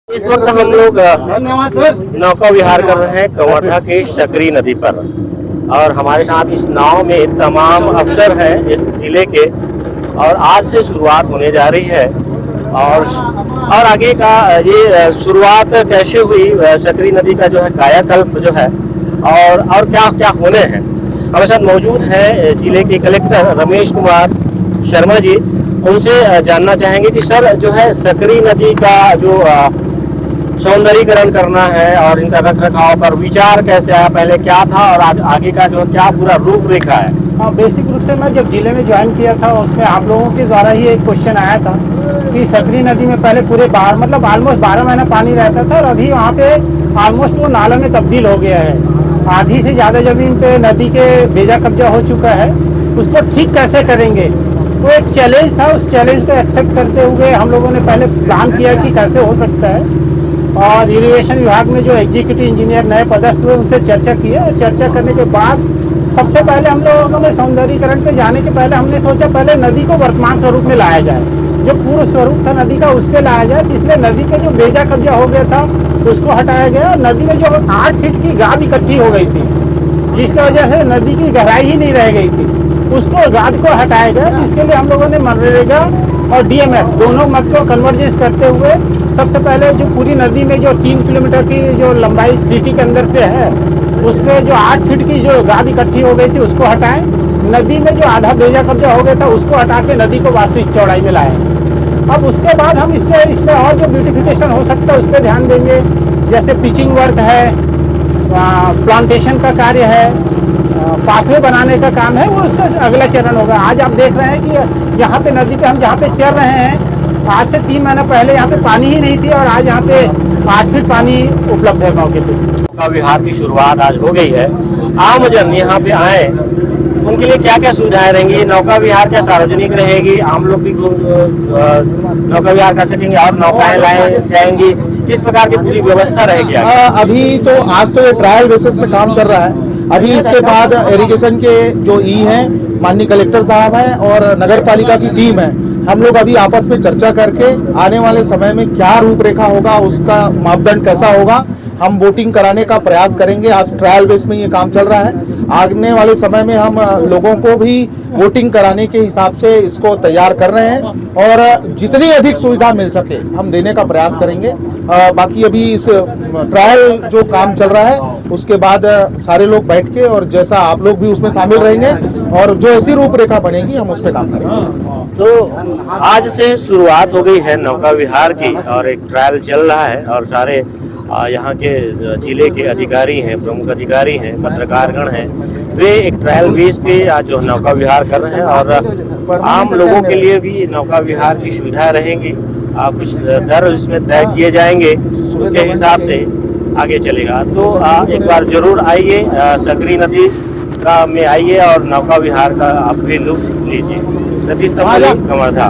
इस वक्त हम लोग नौका विहार कर रहे हैं कवर्धा के सकरी नदी पर और हमारे साथ इस नाव में तमाम अफसर हैं इस जिले के और आज से शुरुआत होने जा रही है और आगे का ये शुरुआत कैसे हुई सकरी नदी का जो है कायाकल्प जो है और क्या क्या होने हैं। हमारे साथ मौजूद है जिले के कलेक्टर रमेश कुमार शर्मा जी। उनसे जानना चाहेंगे कि सर जो है सकरी नदी का जो सौंदर्यीकरण करना है और इनका रख रखाव पर विचार कैसे आया, पहले क्या था और आज आगे का जो क्या पूरा रूपरेखा है। हाँ, बेसिक रूप से मैं जब जिले में ज्वाइन किया था उसमें आप लोगों के द्वारा ही एक क्वेश्चन आया था कि सकरी नदी में पहले पूरे मतलब ऑलमोस्ट 12 महीना पानी रहता था और अभी वहाँ पे ऑलमोस्ट वो नाला में तब्दील हो गया है। आधी से ज़्यादा ज़मीन पे नदी के बेजा कब्जा हो चुका है। उसको ठीक कैसे करेंगे तो एक चैलेंज था। उस चैलेंज को एक्सेप्ट करते हुए हम लोगों ने पहले प्लान किया कि कैसे हो सकता है और इरिगेशन विभाग में जो एग्जीक्यूटिव इंजीनियर नए पदस्थ हुए उनसे चर्चा की है। चर्चा करने के बाद सबसे पहले हम लोगों ने सौंदर्यीकरण पे जाने के पहले हमने सोचा पहले नदी को वर्तमान स्वरूप में लाया जाए, जो पूर्व स्वरूप था नदी का उस पर लाया जाए। इसलिए नदी पे जो बेजा कब्जा हो गया था उसको हटाया गया। नदी में जो 8 फीट की गाद इकट्ठी हो गई थी जिसकी वजह से नदी की गहराई ही नहीं रह गई थी, उसको गाद को हटाया गया। इसके लिए हम लोगों ने मनरेगा और डीएमएफ दोनों मत को कन्वर्जेंस करते हुए सबसे पहले जो पूरी नदी में जो 3 किलोमीटर की जो लंबाई सिटी के अंदर से है उसमें जो 8 फीट की जो गाद इकट्ठी हो गई थी उसको हटाएं। नदी में जो आधा बेजा कब्जा हो गया था उसको हटा के नदी को वास्तविक चौड़ाई में लाएं। अब उसके बाद हम इसमें और जो ब्यूटिफिकेशन हो सकता है उस पर ध्यान देंगे, जैसे पिचिंग वर्क है, प्लांटेशन का कार्य है, पाथवे बनाने का काम है, वो उसका अगला चरण होगा। आज आप देख रहे हैं कि यहाँ पे नदी पे हम जहाँ पे चल रहे हैं आज से 3 महीना पहले यहाँ पे पानी ही नहीं थी और आज यहाँ पे 8 फीट पानी उपलब्ध है मौके पे। नौका विहार की शुरुआत आज हो गई है। आम जन यहाँ पे आए उनके लिए क्या क्या सुविधाएं रहेंगी? नौका विहार क्या सार्वजनिक रहेगी? आम लोग भी नौका विहार कर सकेंगे और नौकाएं लाई जाएंगी? किस प्रकार की पूरी व्यवस्था रहेगी? अभी तो आज तो ये ट्रायल बेसिस पे काम चल रहा है। अभी इसके बाद इरिगेशन के जो ई हैं माननीय कलेक्टर साहब हैं और नगर पालिका की टीम है, हम लोग अभी आपस में चर्चा करके आने वाले समय में क्या रूपरेखा होगा, उसका मापदंड कैसा होगा, हम वोटिंग कराने का प्रयास करेंगे। आज ट्रायल बेस में ये काम चल रहा है। आने वाले समय में हम लोगों को भी वोटिंग कराने के हिसाब से इसको तैयार कर रहे हैं और जितनी अधिक सुविधा मिल सके हम देने का प्रयास करेंगे। बाकी अभी इस ट्रायल जो काम चल रहा है उसके बाद सारे लोग बैठ के और जैसा आप लोग भी उसमें शामिल रहेंगे और जो ऐसी रूपरेखा बनेगी हम उस पर काम करेंगे। तो आज से शुरुआत हो गई है नौका विहार की और एक ट्रायल चल रहा है और सारे यहाँ के जिले के अधिकारी हैं, प्रमुख अधिकारी हैं, पत्रकारगण हैं, वे एक ट्रायल बेस पे आज जो नौका विहार कर रहे हैं और आम लोगों के लिए भी नौका विहार की सुविधा रहेंगी। कुछ दर इसमें तय किए जाएंगे, उसके हिसाब से आगे चलेगा। तो एक बार जरूर आइए सकरी नदी का में आइए और नौका विहार का आप भी लुत्फ लीजिए। सतीश तमली, कवर्धा।